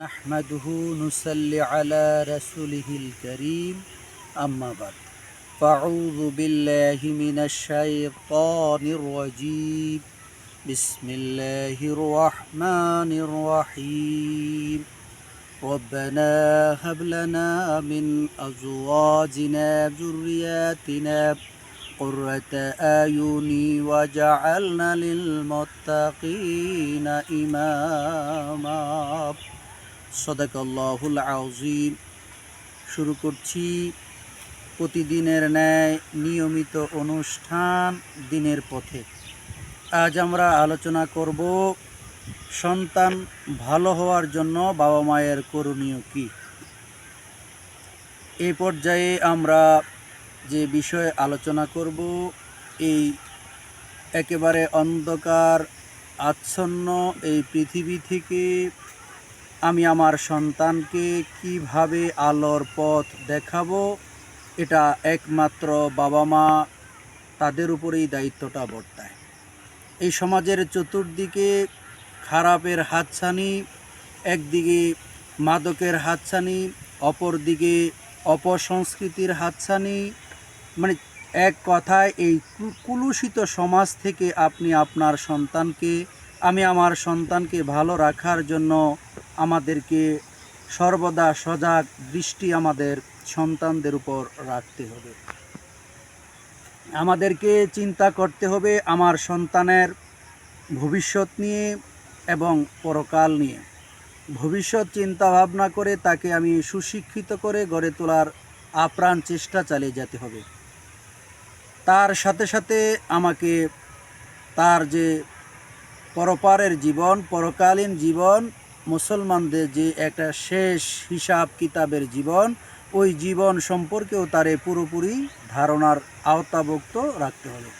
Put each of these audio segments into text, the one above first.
نحمده نصلي على رسوله الكريم أما بعد فأعوذ بالله من الشيطان الرجيم بسم الله الرحمن الرحيم ربنا هب لنا من أزواجنا ذرياتنا قرة أعين وجعلنا للمتقين إماما সদাকাল্লাহুল আযীম। শুরু করছি প্রতিদিনের ন্যায় নিয়মিত অনুষ্ঠান দিনের পথে। আজ আমরা আলোচনা করব সন্তান ভালো হওয়ার জন্য বাবা মায়ের করণীয় কী। এই পর্যায়ে আমরা যে বিষয়ে আলোচনা করব, এই একেবারে অন্ধকার আচ্ছন্ন এই পৃথিবী থেকে আমি আমার সন্তানকে কিভাবে আলোর পথ দেখাবো, এটা একমাত্র বাবা মা, তাদের উপরেই দায়িত্বটা বর্তায়। এই সমাজের চতুর্দিকে খারাপের হাতছানি, একদিকে মাদকের হাতছানি, অপরদিকে অপসংস্কৃতির হাতছানি, মানে এক কথায় এই কুলুষিত সমাজ থেকে আপনি আপনার সন্তানকে, আমি আমার সন্তানকে ভালো রাখার জন্য আমাদেরকে সর্বদা সজাগ দৃষ্টি আমাদের সন্তানদের উপর রাখতে হবে। আমাদেরকে চিন্তা করতে হবে আমার সন্তানের ভবিষ্যৎ নিয়ে এবং পরকাল নিয়ে। ভবিষ্যৎ চিন্তা ভাবনা করে তাকে আমি সুশিক্ষিত করে গড়ে তোলার আপ্রাণ চেষ্টা চালিয়ে যেতে হবে। তার সাথে সাথে আমাকে তার যে পরপারের জীবন, পরকালীন জীবন, মুসলমানদের যে একটা শেষ হিসাব কিতাবের জীবন, ওই জীবন সম্পর্কেও তারে পুরোপুরি ধারণার আওতাভুক্ত রাখতে হবে।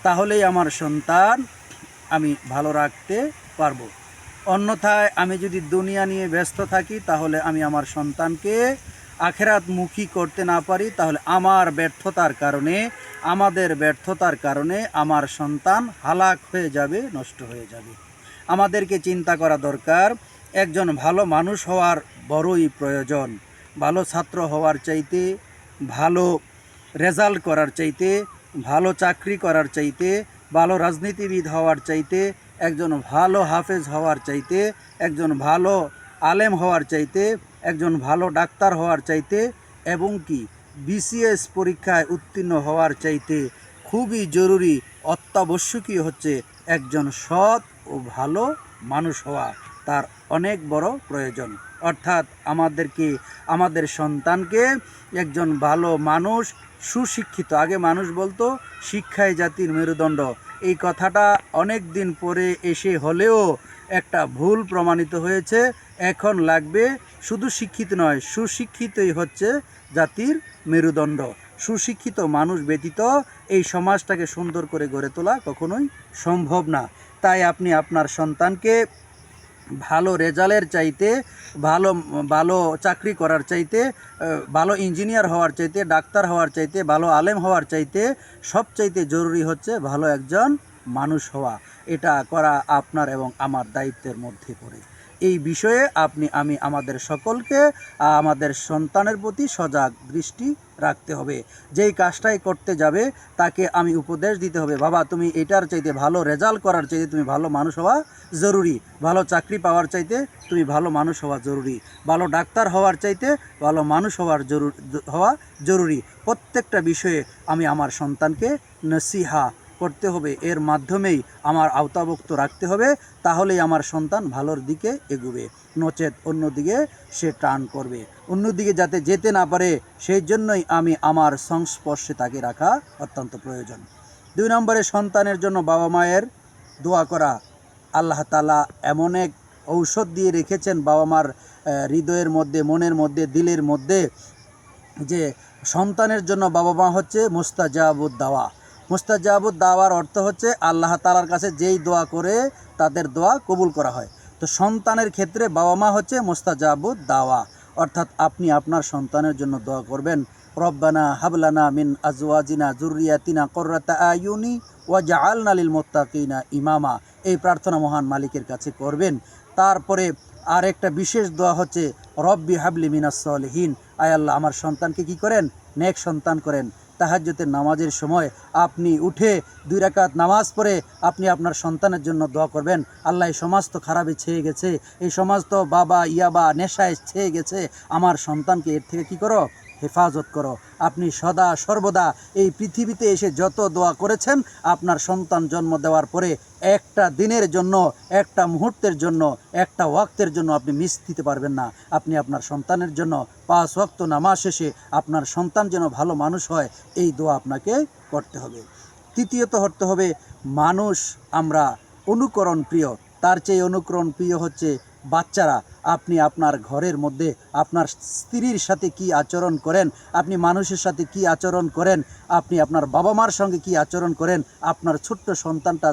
তাহলেই আমার সন্তান আমি ভালো রাখতে পারবো। অন্যথায় আমি যদি দুনিয়া নিয়ে ব্যস্ত থাকি, তাহলে আমি আমার সন্তানকে আখিরাতমুখী করতে না পারি, তাহলে আমার ব্যর্থতার কারণে, আমাদের ব্যর্থতার কারণে আমার সন্তান হালাক হয়ে যাবে, নষ্ট হয়ে যাবে। আমাদেরকে চিন্তা করা দরকার, একজন ভালো মানুষ হওয়ার বড়ই প্রয়োজন। ভালো ছাত্র হওয়ার চাইতে, ভালো রেজাল্ট করার চাইতে, ভালো চাকরি করার চাইতে, ভালো রাজনীতিবিদ হওয়ার চাইতে, একজন ভালো হাফেজ হওয়ার চাইতে, একজন ভালো আলেম হওয়ার চাইতে, একজন ভালো ডাক্তার হওয়ার চাইতে, এবং কি বিসিএস পরীক্ষায় উত্তীর্ণ হওয়ার চাইতে খুবই জরুরি, অত্যাবশ্যকীয় হচ্ছে একজন সৎ ও ভালো মানুষ হওয়া। তার অনেক বড় প্রয়োজন। অর্থাৎ আমাদেরকে আমাদের সন্তানকে একজন ভালো মানুষ, সুশিক্ষিত, আগে মানুষ বলতো শিক্ষাই জাতির মেরুদণ্ড, এই কথাটা অনেক দিন পরে এসে হলেও একটা ভুল প্রমাণিত হয়েছে। এখন লাগবে শুধু শিক্ষিত নয়, সুশিক্ষিতই হচ্ছে জাতির মেরুদণ্ড। সুশিক্ষিত মানুষ ব্যতীত এই সমাজটাকে সুন্দর করে গড়ে তোলা কখনোই সম্ভব না। তাই আপনি আপনার সন্তানকে ভালো রেজাল্টের চাইতে, ভালো ভালো চাকরি করার চাইতে, ভালো ইঞ্জিনিয়ার হওয়ার চাইতে, ডাক্তার হওয়ার চাইতে, ভালো আলেম হওয়ার চাইতে সবচাইতে জরুরি হচ্ছে ভালো একজন মানুষ হওয়া। এটা করা আপনার এবং আমার দায়িত্বের মধ্যে পড়ে। এই বিষয়ে আমি আমাদের সকলকে আমাদের সন্তানের প্রতি সজাগ দৃষ্টি রাখতে হবে। যেই কাজটাই করতে যাবে তাকে আমি উপদেশ দিতে হবে, বাবা তুমি এটার চাইতে, ভালো রেজাল্ট করার চাইতে তুমি ভালো মানুষ হওয়া জরুরি, ভালো চাকরি পাওয়ার চাইতে তুমি ভালো মানুষ হওয়া জরুরি, ভালো ডাক্তার হওয়ার চাইতে ভালো মানুষ হওয়া জরুরি। প্রত্যেকটা বিষয়ে আমি আমার সন্তানকে নসিহা করতে হবে, এর মাধ্যমেই আমার আওতাভুক্ত রাখতে হবে। তাহলেই আমার সন্তান ভালোর দিকে এগোবে, নচেত অন্যদিকে সে টার্ন করবে। অন্যদিকে যাতে যেতে না পারে, সেই জন্যই আমি আমার সংস্পর্শে তাকে রাখা অত্যন্ত প্রয়োজন। 2 নম্বরে, সন্তানের জন্য বাবা মায়ের দোয়া করা। আল্লাহ তাআলা এমন এক ঔষধ দিয়ে রেখেছেন বাবা মার হৃদয়ের মধ্যে, মনের মধ্যে, দিলের মধ্যে, যে সন্তানের জন্য বাবা মা হচ্ছে মুস্তাজাবুদ দাওয়া। মুস্তাজাবুদ দাওয়ার অর্থ হচ্ছে আল্লাহ তাআলার কাছে যেই দোয়া করে তাদের দোয়া কবুল করা হয়। তো সন্তানের ক্ষেত্রে বাবা মা হচ্ছে মুস্তাজাবুদ দাওয়া। অর্থাৎ আপনি আপনার সন্তানের জন্য দোয়া করবেন, রব্বানা হাবলানা মিন আজওয়াজিনা যুররিয়াতিনা কুররাতা আয়ুনি ওয়াজআলনা লিল মুত্তাকিনা ইমামা। এই প্রার্থনা মহান মালিকের কাছে করবেন। তারপরে আর একটা বিশেষ দোয়া হচ্ছে রব্বি হাবলি মিনাস সলিহিন, আয় আল্লাহ আমার সন্তানকে কি করেন, নেক সন্তান করেন। তাহাজ্জুদের নামাজের সময় আপনি উঠে 2 রাকাত নামাজ পড়ে আপনি আপনার সন্তানের জন্য দোয়া করবেন, আল্লাহ এই সমাজ তো খারাপে ছেয়ে গেছে, এই সমাজ তো বাবা ইয়াবা নেশায় ছেয়ে গেছে, আমার সন্তানকে এর থেকে কি করো, হেফাজত করো। আপনি সদা সর্বদা এই পৃথিবীতে এসে যত দোয়া করেছেন, আপনার সন্তান জন্ম দেওয়ার পরে একটা দিনের জন্য, একটা মুহূর্তের জন্য, একটা ওয়াক্তের জন্য আপনি মিস দিতে পারবেন না। আপনি আপনার সন্তানের জন্য 5 ওয়াক্ত নামাজ শেষে আপনার সন্তান যেন ভালো মানুষ হয়, এই দোয়া আপনাকে করতে হবে। তৃতীয়ত হতে হবে, মানুষ আমরা অনুকরণ প্রিয়, তার চেয়ে অনুকরণ প্রিয় হচ্ছে বাচ্চারা। আপনি আপনার ঘরের মধ্যে আপনার স্ত্রীর সাথে কি আচরণ করেন, আপনি মানুষের সাথে কি আচরণ করেন, আপনি আপনার বাবা মার সঙ্গে কি আচরণ করেন, আপনার ছোট্ট সন্তানটা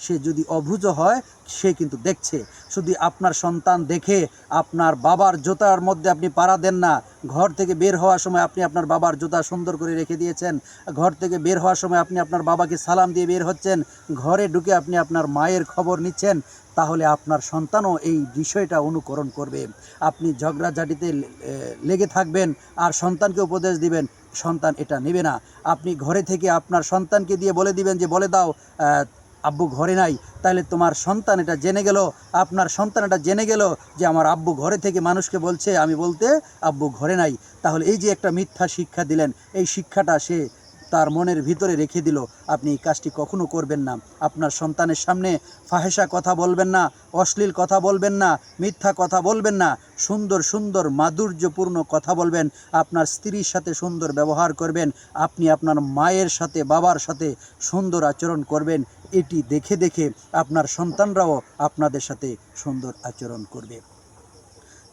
সে যদি অবুঝ হয় সে কিন্তু দেখছে। শুধু আপনার সন্তান দেখে আপনার বাবার জুতার মধ্যে আপনি পাড়া দেন না, ঘর থেকে বের হওয়ার সময় আপনি আপনার বাবার জুতা সুন্দর করে রেখে দিয়েছেন, ঘর থেকে বের হওয়ার সময় আপনি আপনার বাবাকে সালাম দিয়ে বের হচ্ছেন, ঘরে ঢুকে আপনি আপনার মায়ের খবর নিচ্ছেন, তাহলে আপনার সন্তানও এই বিষয়টা অনুকরণ করবে। আপনি ঝগড়াঝাটিতে লেগে থাকবেন আর সন্তানকে উপদেশ দিবেন, সন্তান এটা নেবে না। আপনি ঘরে থেকে আপনার সন্তানকে দিয়ে বলে দিবেন যে বলে দাও আব্বু ঘরে নাই, তাহলে তোমার সন্তান এটা জেনে গেল, আপনার সন্তান এটা জেনে গেল যে আমার আব্বু ঘরে থেকে মানুষকে বলছে আমি বলতে আব্বু ঘরে নাই। তাহলে এই যে একটা মিথ্যা শিক্ষা দিলেন, এই শিক্ষাটা সে তার মনের ভিতরে রেখে দিল। আপনি এই কাজটি কখনো করবেন না। আপনার সন্তানের সামনে ফাহেসা কথা বলবেন না, অশ্লীল কথা বলবেন না, মিথ্যা কথা বলবেন না, সুন্দর সুন্দর মাধুর্যপূর্ণ কথা বলবেন, আপনার স্ত্রীর সাথে সুন্দর ব্যবহার করবেন, আপনি আপনার মায়ের সাথে বাবার সাথে সুন্দর আচরণ করবেন। এটি দেখে দেখে আপনার সন্তানরাও আপনাদের সাথে সুন্দর আচরণ করবে।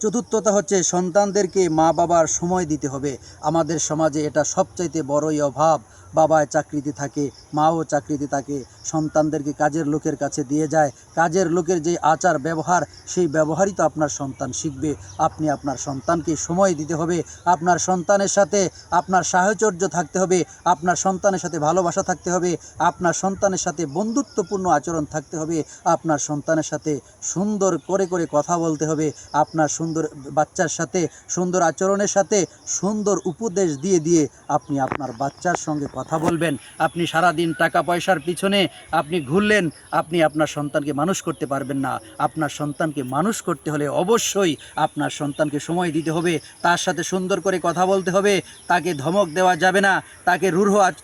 চতুর্থতা হচ্ছে সন্তানদেরকে মা বাবার সময় দিতে হবে। আমাদের সমাজে এটা সবচাইতে বড়ই অভাব। বাবায় চাকরিতে থাকে, মাও চাকরিতে থাকে, সন্তানদেরকে কাজের লোকের কাছে দিয়ে যায়। কাজের লোকের যে আচার ব্যবহার, সেই ব্যবহারই তো আপনার সন্তান শিখবে। আপনি আপনার সন্তানকে সময় দিতে হবে, আপনার সন্তানের সাথে আপনার সাহচর্য থাকতে হবে, আপনার সন্তানের সাথে ভালোবাসা থাকতে হবে, আপনার সন্তানের সাথে বন্ধুত্বপূর্ণ আচরণ থাকতে হবে, আপনার সন্তানের সাথে সুন্দর করে করে কথা বলতে হবে, আপনার সুন্দর বাচ্চার সাথে সুন্দর আচরণের সাথে সুন্দর উপদেশ দিয়ে দিয়ে আপনি আপনার বাচ্চার সঙ্গে কথা বলবেন। আপনি সারাদিন টাকা পয়সার পিছনে আপনি ঘুরলেন, আপনি আপনার সন্তানকে মানুষ করতে পারবেন না। আপনার সন্তানকে মানুষ করতে হলে অবশ্যই আপনার সন্তানকে সময় দিতে হবে, তার সাথে সুন্দর করে কথা বলতে হবে, তাকে ধমক দেওয়া যাবে না,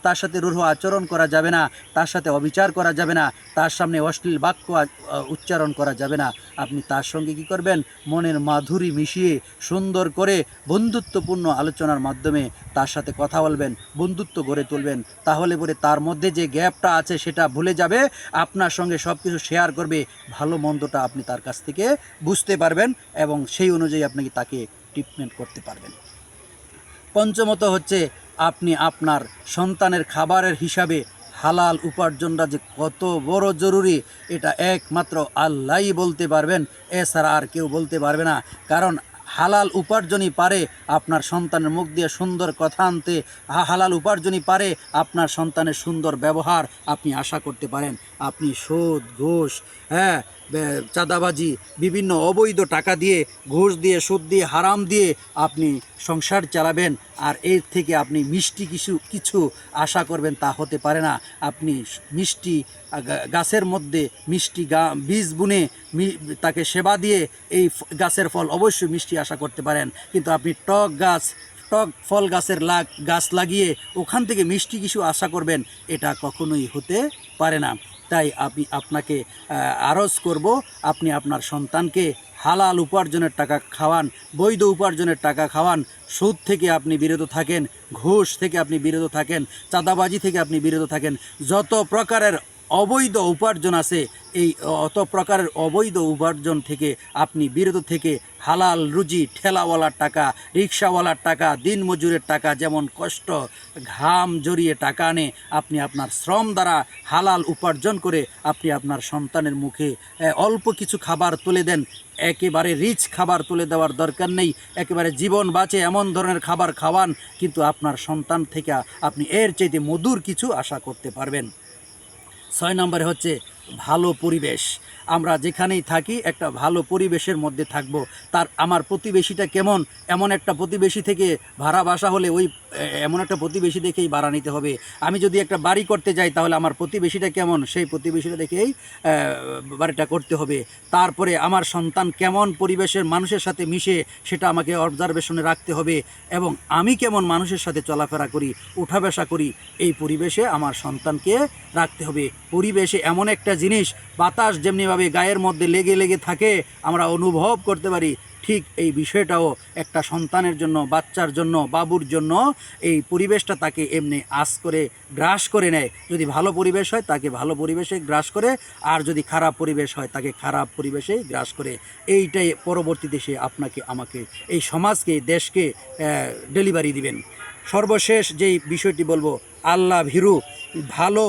তার সাথে রূঢ় আচরণ করা যাবে না, তার সাথে অবিচার করা যাবে না, তার সামনে অশ্লীল বাক্য উচ্চারণ করা যাবে না। আপনি তার সঙ্গে কি করবেন, মনের মাধুরী মিশিয়ে সুন্দর করে বন্ধুত্বপূর্ণ আলোচনার মাধ্যমে তার সাথে কথা বলবেন, বন্ধুত্ব গড়ে তুলবেন। তাহলে পরে তার মধ্যে যে গ্যাপটা আছে সেটা ভুলে যাবে, আপনার সঙ্গে সব কিছু শেয়ার করবে, ভালো মন্দটা আপনি তার কাছ থেকে বুঝতে পারবেন এবং সেই অনুযায়ী আপনি তাকে ট্রিটমেন্ট করতে পারবেন। পঞ্চমত হচ্ছে আপনি আপনার সন্তানের খাবারের হিসাবে হালাল উপার্জনটা যে কত বড় জরুরি, এটা একমাত্র আল্লাহই বলতে পারবেন, এছাড়া আর কেউ বলতে পারবে না। কারণ হালাল উপার্জনই পারে আপনার সন্তানের মুখ দিয়ে সুন্দর কথা আনতে, হালাল উপার্জনই পারে আপনার সন্তানের সুন্দর ব্যবহার আপনি আশা করতে পারেন। আপনি সুদ, ঘুষ, চাঁদাবাজি, বিভিন্ন অবৈধ টাকা দিয়ে, ঘুষ দিয়ে, সুদ দিয়ে, হারাম দিয়ে আপনি সংসার চালাবেন, আর এর থেকে আপনি মিষ্টি কিছু আশা করবেন, তা হতে পারে না। আপনি মিষ্টি গাছের মধ্যে মিষ্টি বীজ বুনে তাকে সেবা দিয়ে এই গাছের ফল অবশ্যই মিষ্টি আশা করতে পারেন, কিন্তু আপনি টক ফল গাছ লাগিয়ে ওখান থেকে মিষ্টি কিছু আশা করবেন, এটা কখনোই হতে পারে না। তাই আপনাকে আরজ করব, আপনি আপনার সন্তানকে হালাল উপার্জনের টাকা খাওয়ান, বৈধ উপার্জনের টাকা খাওয়ান, সুদ থেকে আপনি বিরত থাকেন, ঘুষ থেকে আপনি বিরত থাকেন, চাঁদাবাজি থেকে আপনি বিরত থাকেন। যত প্রকারের অবৈধ উপার্জন আছে, এই অত প্রকারের অবৈধ উপার্জন থেকে আপনি বিরত থেকে হালাল রুজি, ঠেলাওয়ালার টাকা, রিক্সাওয়ালার টাকা, দিনমজুরের টাকা, যেমন কষ্ট ঘাম জড়িয়ে টাকা আনে, আপনি আপনার শ্রম দ্বারা হালাল উপার্জন করে আপনি আপনার সন্তানের মুখে অল্প কিছু খাবার তুলে দেন। একেবারে রিচ খাবার তুলে দেওয়ার দরকার নেই, একেবারে জীবন বাঁচে এমন ধরনের খাবার খাওয়ান, কিন্তু আপনার সন্তান থেকে আপনি এর চাইতে মধুর কিছু আশা করতে পারবেন। 6 নম্বরে হচ্ছে ভালো পরিবেশ। আমরা যেখানেই থাকি একটা ভালো পরিবেশের মধ্যে থাকব। তার আমার প্রতিবেশীটা কেমন, এমন একটা প্রতিবেশী থেকে ভাড়া বাসা হলে ওই এমন একটা প্রতিবেশী দেখেই ভাড়া নিতে হবে। আমি যদি একটা বাড়ি করতে যাই তাহলে আমার প্রতিবেশীটা কেমন সেই প্রতিবেশীটা দেখেই বাড়িটা করতে হবে। তারপরে আমার সন্তান কেমন পরিবেশের মানুষের সাথে মিশে সেটা আমাকে অবজারভেশনে রাখতে হবে, এবং আমি কেমন মানুষের সাথে চলাফেরা করি, উঠা বসা করি, এই পরিবেশে আমার সন্তানকে রাখতে হবে। পরিবেশে এমন একটা জিনিস, বাতাস যেমনিভাবে গায়ের মধ্যে লেগে লেগে থাকে আমরা অনুভব করতে পারি, ঠিক এই বিষয়টাও একটা সন্তানের জন্য, বাচ্চার জন্য, বাবুর জন্য এই পরিবেশটা তাকে এমনি আঁচ করে গ্রাস করে নেয়। যদি ভালো পরিবেশ হয় তাকে ভালো পরিবেশে গ্রাস করে, আর যদি খারাপ পরিবেশ হয় তাকে খারাপ পরিবেশে গ্রাস করে। এইটাই পরবর্তীতে সে আপনাকে, আমাকে, এই সমাজকে, দেশকে ডেলিভারি দিবেন। সর্বশেষ যেই বিষয়টি বলবো, আল্লাহ ভীরু ভালো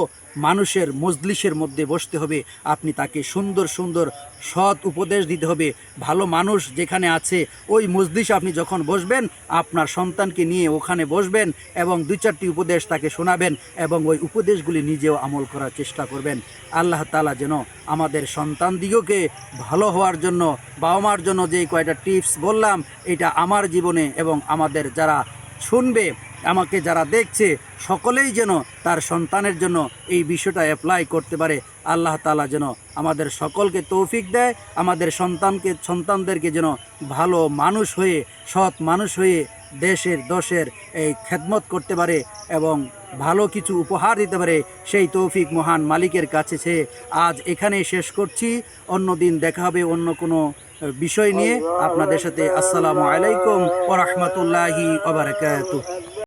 মানুষের মজলিসের মধ্যে বসতে হবে। আপনি তাকে সুন্দর সুন্দর সৎ উপদেশ দিতে হবে। ভালো মানুষ যেখানে আছে ওই মজলিসে আপনি যখন বসবেন, আপনার সন্তানকে নিয়ে ওখানে বসবেন এবং 2-4টি উপদেশ তাকে শোনাবেন এবং ওই উপদেশগুলি নিজেও আমল করার চেষ্টা করবেন। আল্লাহ তাআলা যেন আমাদের সন্তানদিগকে ভালো হওয়ার জন্য, বাবা মার জন্য যে কয়টা টিপস বললাম, এটা আমার জীবনে এবং আমাদের যারা শুনবে, আমাকে যারা দেখছে, সকলেই যেন তার সন্তানের জন্য এই বিষয়টা অ্যাপ্লাই করতে পারে। আল্লাহ তাআলা যেন আমাদের সকলকে তৌফিক দেয়, আমাদের সন্তানদেরকে যেন ভালো মানুষ হয়ে, সৎ মানুষ হয়ে দেশের দশের এই খেদমত করতে পারে এবং ভালো কিছু উপহার দিতে পারে। সেই তৌফিক মহান মালিকের কাছে সে আজ এখানেই শেষ করছি। অন্য দিন দেখা হবে অন্য কোনো বিষয় নিয়ে আপনাদের সাথে। আসসালামু আলাইকুম ওয়া রাহমাতুল্লাহি ওয়া বারাকাতুহু।